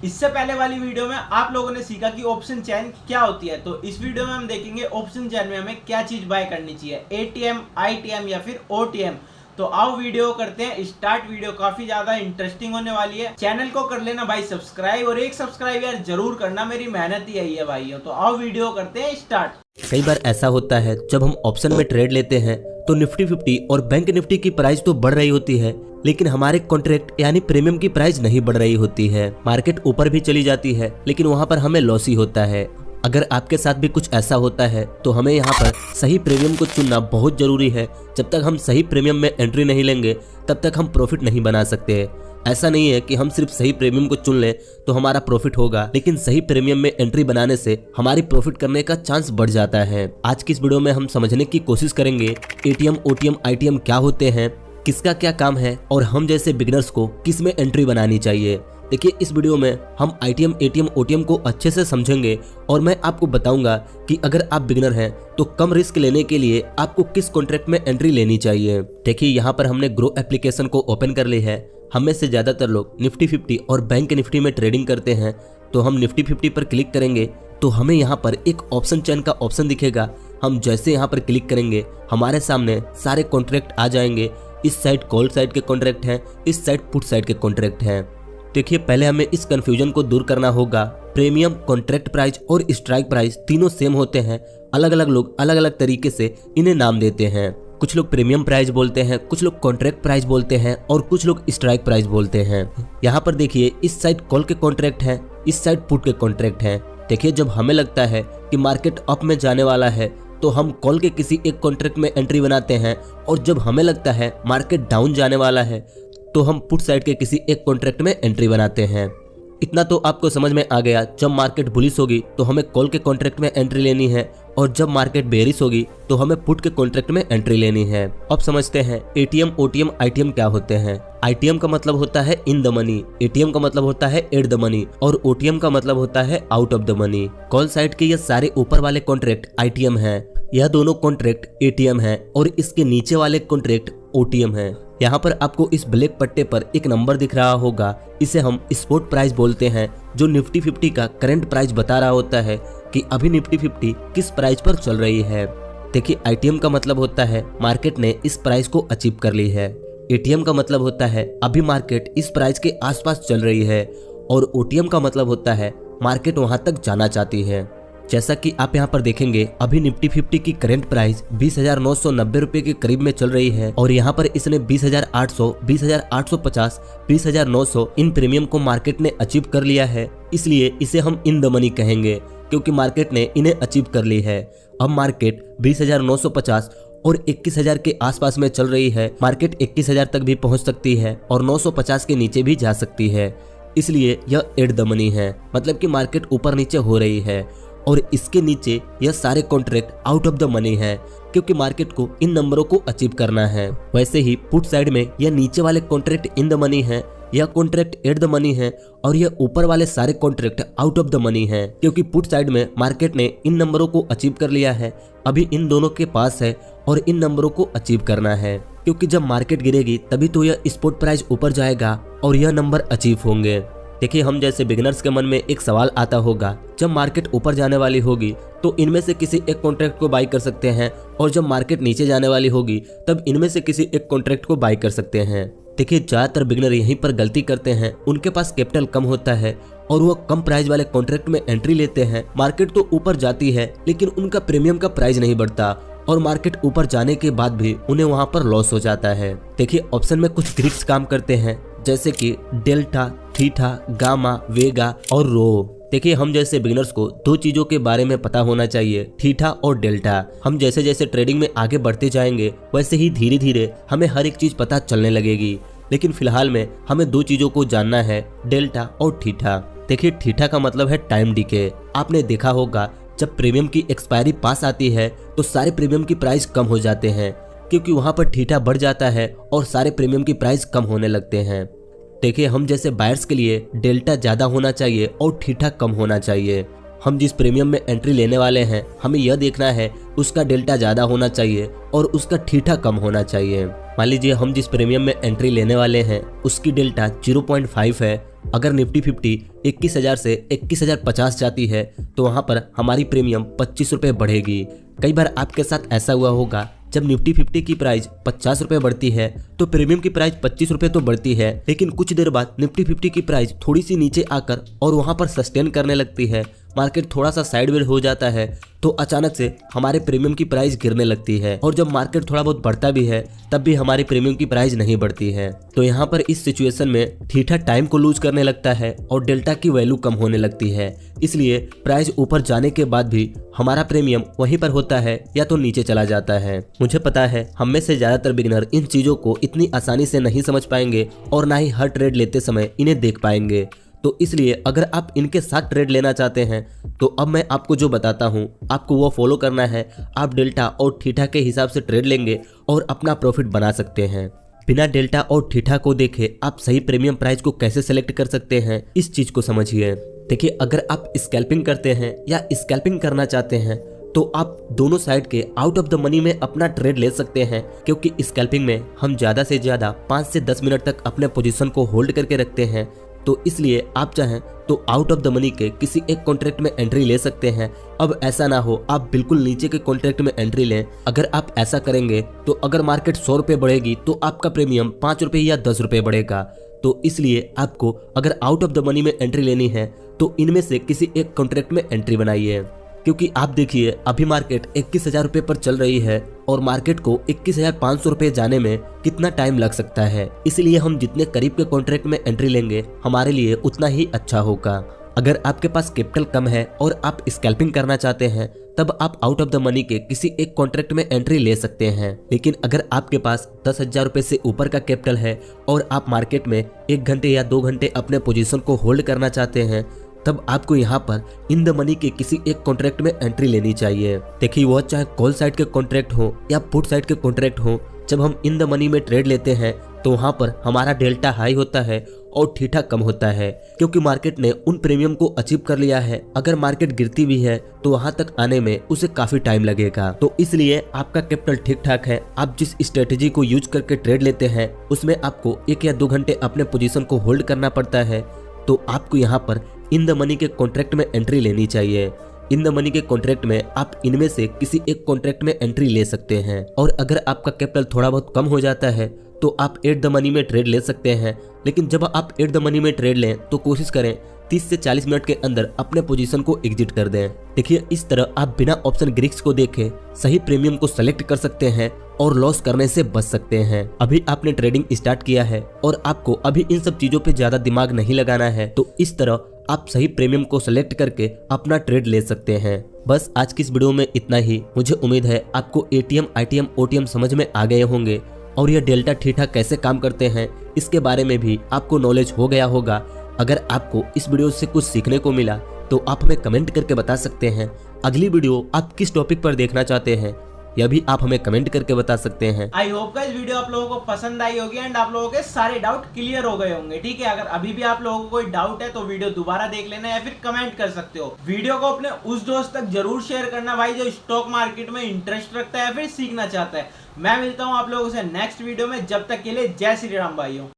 इससे पहले वाली वीडियो में आप लोगों ने सीखा कि ऑप्शन चेन क्या होती है। तो इस वीडियो में हम देखेंगे ऑप्शन चेन में हमें क्या चीज बाय करनी चाहिए, एटीएम, आईटीएम या फिर ओटीएम। तो आओ वीडियो करते हैं स्टार्ट। वीडियो काफी ज्यादा इंटरेस्टिंग होने वाली है। चैनल को कर लेना भाई सब्सक्राइब, और एक सब्सक्राइब यार जरूर करना, मेरी मेहनत ही यही है भाई। तो आओ वीडियो करते हैं स्टार्ट। कई बार ऐसा होता है जब हम ऑप्शन में ट्रेड लेते हैं तो निफ्टी 50 और बैंक निफ्टी की प्राइस तो बढ़ रही होती है, लेकिन हमारे कॉन्ट्रैक्ट यानी प्रीमियम की प्राइस नहीं बढ़ रही होती है। मार्केट ऊपर भी चली जाती है लेकिन वहाँ पर हमें लॉस ही होता है। अगर आपके साथ भी कुछ ऐसा होता है तो हमें यहाँ पर सही प्रीमियम को चुनना बहुत जरूरी है। जब तक हम सही प्रीमियम में एंट्री नहीं लेंगे तब तक हम प्रॉफिट नहीं बना सकते। ऐसा नहीं है कि हम सिर्फ सही प्रीमियम को चुन लें तो हमारा प्रॉफिट होगा, लेकिन सही प्रीमियम में एंट्री बनाने से हमारी प्रॉफिट करने का चांस बढ़ जाता है। आज की इस वीडियो में हम समझने की कोशिश करेंगे एटीएम, ओटीएम, आईटीएम क्या होते हैं, किसका क्या काम है और हम जैसे बिगिनर्स को किस में एंट्री बनानी चाहिए। देखिए, इस वीडियो में हम आईटीएम, एटीएम, ओटीएम को अच्छे से समझेंगे और मैं आपको बताऊंगा कि अगर आप बिगिनर हैं तो कम रिस्क लेने के लिए आपको किस कॉन्ट्रैक्ट में एंट्री लेनी चाहिए। देखिए, यहाँ पर हमने ग्रो एप्लीकेशन को ओपन कर ली है। हम में से ज्यादातर लोग निफ्टी 50 और बैंक निफ्टी में ट्रेडिंग करते हैं, तो हम निफ्टी 50 पर क्लिक करेंगे तो हमें यहाँ पर एक ऑप्शन चेन का ऑप्शन दिखेगा। हम जैसे यहाँ पर क्लिक करेंगे हमारे सामने सारे कॉन्ट्रैक्ट आ जाएंगे। इस साइड कॉल साइड के कॉन्ट्रैक्ट हैं, इस साइड पुट साइड के कॉन्ट्रैक्ट हैं। देखिए, पहले हमें इस कंफ्यूजन को दूर करना होगा। प्रीमियम, कॉन्ट्रैक्ट प्राइस और स्ट्राइक प्राइस तीनों सेम होते हैं। अलग अलग लोग अलग अलग तरीके से इन्हें नाम देते हैं। कुछ लोग प्रीमियम प्राइस बोलते हैं, कुछ लोग कॉन्ट्रैक्ट प्राइस बोलते हैं और कुछ लोग स्ट्राइक प्राइस बोलते हैं। यहाँ पर देखिए, इस साइड कॉल के कॉन्ट्रैक्ट हैं, इस साइड पुट के कॉन्ट्रैक्ट हैं। देखिए, जब हमें लगता है कि मार्केट अप में जाने वाला है तो हम कॉल के किसी एक कॉन्ट्रैक्ट में एंट्री बनाते हैं, और जब हमें लगता है मार्केट डाउन जाने वाला है तो हम पुट साइड के किसी एक कॉन्ट्रैक्ट में एंट्री बनाते हैं। इतना तो आपको समझ में आ गया। जब मार्केट बुलिश होगी तो हमें कॉल के कॉन्ट्रैक्ट में एंट्री लेनी है, और जब मार्केट बेरिश होगी तो हमें पुट के कॉन्ट्रैक्ट में एंट्री लेनी है। अब समझते हैं एटीएम, ओटीएम, आईटीएम क्या होते हैं। आईटीएम का मतलब होता है इन द मनी, एटीएम का मतलब होता है एट द मनी, और ओटीएम का मतलब होता है out of the money. Call side के ये सारे ऊपर वाले कॉन्ट्रैक्ट आईटीएम हैं, यह दोनों कॉन्ट्रैक्ट एटीएम है, और इसके नीचे वाले कॉन्ट्रैक्ट ओटीएम है। यहाँ पर आपको इस ब्लैक पट्टे पर एक नंबर दिख रहा होगा, इसे हम स्पॉट प्राइस बोलते हैं, जो निफ्टी 50 का करंट प्राइस बता रहा होता है कि अभी निफ्टी 50 किस प्राइस पर चल रही है। देखिए, आईटीएम का मतलब होता है मार्केट ने इस प्राइस को अचीव कर ली है। एटीएम का मतलब होता है अभी मार्केट इस प्राइस के आसपास चल रही है, और ओटीएम का मतलब होता है मार्केट वहां तक जाना चाहती है। जैसा कि आप यहाँ पर देखेंगे, अभी निफ्टी 50 की करंट प्राइस 20,990 रुपए के करीब में चल रही है, और यहाँ पर इसने 20,800, 20,850, 20,900 इन प्रीमियम को मार्केट ने अचीव कर लिया है। इसलिए इसे हम इन द मनी कहेंगे, क्योंकि मार्केट ने इन्हें अचीव कर ली है। अब मार्केट 20,950 और 21,000 के आसपास में चल रही है। मार्केट 21,000 तक भी पहुंच सकती है और 950 के नीचे भी जा सकती है। इसलिए यह एट द मनी है, मतलब कि मार्केट ऊपर नीचे हो रही है, और इसके नीचे यह सारे contract out of the money है, क्योंकि मार्केट को इन नंबरों को अचीव करना है। वैसे ही पुट साइड में यह नीचे वाले कॉन्ट्रैक्ट इन द मनी है, यह कॉन्ट्रैक्ट एट द मनी है, और यह ऊपर वाले सारे contract out of the money है, क्योंकि पुट साइड में मार्केट ने इन नंबरों को अचीव कर लिया है। अभी इन दोनों के पास है और इन नंबरों को अचीव करना है, क्योंकि जब मार्केट गिरेगी तभी तो यह स्पॉट प्राइस ऊपर जाएगा और यह नंबर अचीव होंगे। देखिए, हम जैसे बिगिनर्स के मन में एक सवाल आता होगा, जब मार्केट ऊपर जाने वाली होगी तो इनमें से किसी एक कॉन्ट्रैक्ट को बाई कर सकते हैं, और जब मार्केट नीचे जाने वाली होगी तब इनमें से किसी एक कॉन्ट्रैक्ट को बाई कर सकते हैं। देखिए, ज्यादातर बिगिनर यहीं पर गलती करते हैं। उनके पास कैपिटल कम होता है और वो कम प्राइस वाले कॉन्ट्रैक्ट में एंट्री लेते हैं। मार्केट तो ऊपर जाती है लेकिन उनका प्रीमियम का प्राइस नहीं बढ़ता, और मार्केट ऊपर जाने के बाद भी उन्हें वहां पर लॉस हो जाता है। देखिए, ऑप्शन में कुछ ग्रीक्स काम करते हैं, जैसे कि डेल्टा, थीटा, गामा, वेगा और रो। देखिए, हम जैसे बिगिनर्स को दो चीजों के बारे में पता होना चाहिए, थीटा और डेल्टा। हम जैसे जैसे ट्रेडिंग में आगे बढ़ते जाएंगे वैसे ही धीरे धीरे हमें हर एक चीज पता चलने लगेगी, लेकिन फिलहाल में हमें दो चीजों को जानना है, डेल्टा और थीटा। देखिए, थीटा का मतलब है टाइम डिके। आपने देखा होगा, जब प्रीमियम की एक्सपायरी पास आती है तो सारे प्रीमियम की प्राइस कम हो जाते हैं, क्योंकि वहां पर थीटा बढ़ जाता है और सारे प्रीमियम की प्राइस कम होने लगते हैं। देखिए, हम जैसे बायर्स के लिए डेल्टा ज्यादा होना चाहिए और थीटा कम होना चाहिए। हम जिस प्रीमियम में एंट्री लेने वाले हैं हमें यह देखना है उसका डेल्टा ज़्यादा होना चाहिए और उसका थीटा कम होना चाहिए। मान लीजिए हम जिस प्रीमियम में एंट्री लेने वाले हैं उसकी डेल्टा 0.5 है। अगर निफ्टी 50 21,000 से 21,050 जाती है तो वहाँ पर हमारी प्रीमियम 25 रुपये बढ़ेगी। कई बार आपके साथ ऐसा हुआ होगा, जब निफ्टी 50 की प्राइस 50 रुपये बढ़ती है तो प्रीमियम की प्राइस 25 रुपये तो बढ़ती है, लेकिन कुछ देर बाद निफ्टी 50 की प्राइस थोड़ी सी नीचे आकर और वहां पर सस्टेन करने लगती है, मार्केट थोड़ा सा साइडवेज हो जाता है तो अचानक से हमारे प्रीमियम की प्राइस गिरने लगती है। और जब मार्केट थोड़ा बहुत बढ़ता भी है तब भी हमारी प्रीमियम की प्राइस नहीं बढ़ती है। तो यहाँ पर इस सिचुएशन में थीटा टाइम को लूज करने लगता है और डेल्टा की वैल्यू कम होने लगती है। इसलिए प्राइस ऊपर जाने के बाद भी हमारा प्रीमियम वहीं पर होता है या तो नीचे चला जाता है। मुझे पता है हम में से ज्यादातर बिगिनर इन चीजों को इतनी आसानी से नहीं समझ पाएंगे और ना ही हर ट्रेड लेते समय इन्हें देख पाएंगे। तो इसलिए अगर आप इनके साथ ट्रेड लेना चाहते हैं तो अब मैं आपको जो बताता हूं आपको वो फॉलो करना है। आप डेल्टा और थीटा के हिसाब से ट्रेड लेंगे और अपना प्रॉफिट बना सकते हैं। बिना डेल्टा और थीटा को देखे आप सही प्रीमियम प्राइस को कैसे सेलेक्ट कर सकते हैं, इस चीज को समझिए। देखिए, अगर आप स्कैल्पिंग करते हैं या स्कैल्पिंग करना चाहते हैं तो आप दोनों साइड के आउट ऑफ द मनी में अपना ट्रेड ले सकते हैं, क्योंकि स्कैल्पिंग में हम ज्यादा से ज्यादा 5 से 10 मिनट तक अपने पोजीशन को होल्ड करके रखते हैं। तो इसलिए आप चाहें तो आउट ऑफ द मनी के किसी एक कॉन्ट्रैक्ट में एंट्री ले सकते हैं। अब ऐसा ना हो आप बिल्कुल नीचे के कॉन्ट्रैक्ट में एंट्री लें। अगर आप ऐसा करेंगे तो अगर मार्केट 100 रुपये बढ़ेगी तो आपका प्रीमियम 5 रुपये या 10 रुपये बढ़ेगा। तो इसलिए आपको अगर आउट ऑफ द मनी में एंट्री लेनी है तो इनमें से किसी एक कॉन्ट्रैक्ट में एंट्री बनाइए, क्योंकि आप देखिए अभी मार्केट 21,000 रुपये पर चल रही है और मार्केट को 21,500 रुपये जाने में कितना टाइम लग सकता है। इसलिए हम जितने करीब के कॉन्ट्रैक्ट में एंट्री लेंगे हमारे लिए उतना ही अच्छा होगा। अगर आपके पास कैपिटल कम है और आप स्कैल्पिंग करना चाहते हैं तब आप आउट ऑफ द मनी के किसी एक कॉन्ट्रैक्ट में एंट्री ले सकते हैं। लेकिन अगर आपके पास 10,000 रुपये से ऊपर का कैपिटल है और आप मार्केट में 1 घंटे या 2 घंटे अपने पोजीशन को होल्ड करना चाहते हैं तब आपको यहाँ पर इन द मनी के किसी एक कॉन्ट्रैक्ट में एंट्री लेनी चाहिए। देखिए, वह चाहे कॉल साइड के कॉन्ट्रैक्ट हो या पुट साइड के कॉन्ट्रैक्ट हो, जब हम इन द मनी में ट्रेड लेते हैं तो वहाँ पर हमारा डेल्टा हाई होता है और थीटा कम होता है, क्योंकि मार्केट ने उन प्रीमियम को अचीव कर लिया है। अगर मार्केट गिरती भी है तो वहां तक आने में उसे काफी टाइम लगेगा। तो इसलिए आपका कैपिटल ठीक ठाक है, आप जिस स्ट्रेटेजी को यूज करके ट्रेड लेते हैं उसमें आपको 1 या 2 घंटे अपने पोजीशन को होल्ड करना पड़ता है, तो आपको यहाँ पर इन द मनी के कॉन्ट्रैक्ट में एंट्री लेनी चाहिए। इन द मनी के कॉन्ट्रैक्ट में आप इनमें से किसी एक कॉन्ट्रैक्ट में एंट्री ले सकते हैं। और अगर आपका कैपिटल थोड़ा बहुत कम हो जाता है तो आप एट द मनी में ट्रेड ले सकते हैं। लेकिन जब आप एट द मनी में ट्रेड लें तो कोशिश करें 30 से 40 मिनट के अंदर अपने पोजीशन को एग्जिट कर दें। देखिए, इस तरह आप बिना ऑप्शन ग्रीक्स को देखे सही प्रीमियम को सेलेक्ट कर सकते हैं और लॉस करने से बच सकते हैं। अभी आपने ट्रेडिंग स्टार्ट किया है और आपको अभी इन सब चीजों पे ज्यादा दिमाग नहीं लगाना है, तो इस तरह आप सही प्रीमियम को सेलेक्ट करके अपना ट्रेड ले सकते हैं। बस आज की इस वीडियो में इतना ही। मुझे उम्मीद है आपको एटीएम, आईटीएम, ओटीएम समझ में आ गए होंगे और यह डेल्टा थीटा कैसे काम करते हैं इसके बारे में भी आपको नॉलेज हो गया होगा। अगर आपको इस वीडियो से कुछ सीखने को मिला तो आप हमें कमेंट करके बता सकते हैं। अगली वीडियो आप किस टॉपिक पर देखना चाहते हैं यह भी आप हमें कमेंट करके बता सकते हैं। आई होप गाइस वीडियो आप लोगों को पसंद आई होगी एंड आप लोगों के सारे डाउट क्लियर हो गए होंगे। ठीक है, अगर अभी भी आप लोगों को कोई डाउट है तो वीडियो दोबारा देख लेना या फिर कमेंट कर सकते हो। वीडियो को अपने उस दोस्त तक जरूर शेयर करना भाई जो स्टॉक मार्केट में इंटरेस्ट रखता है या फिर सीखना चाहता है। मैं मिलता हूँ आप लोगों से नेक्स्ट वीडियो में, जब तक के लिए जय श्री राम भाइयों।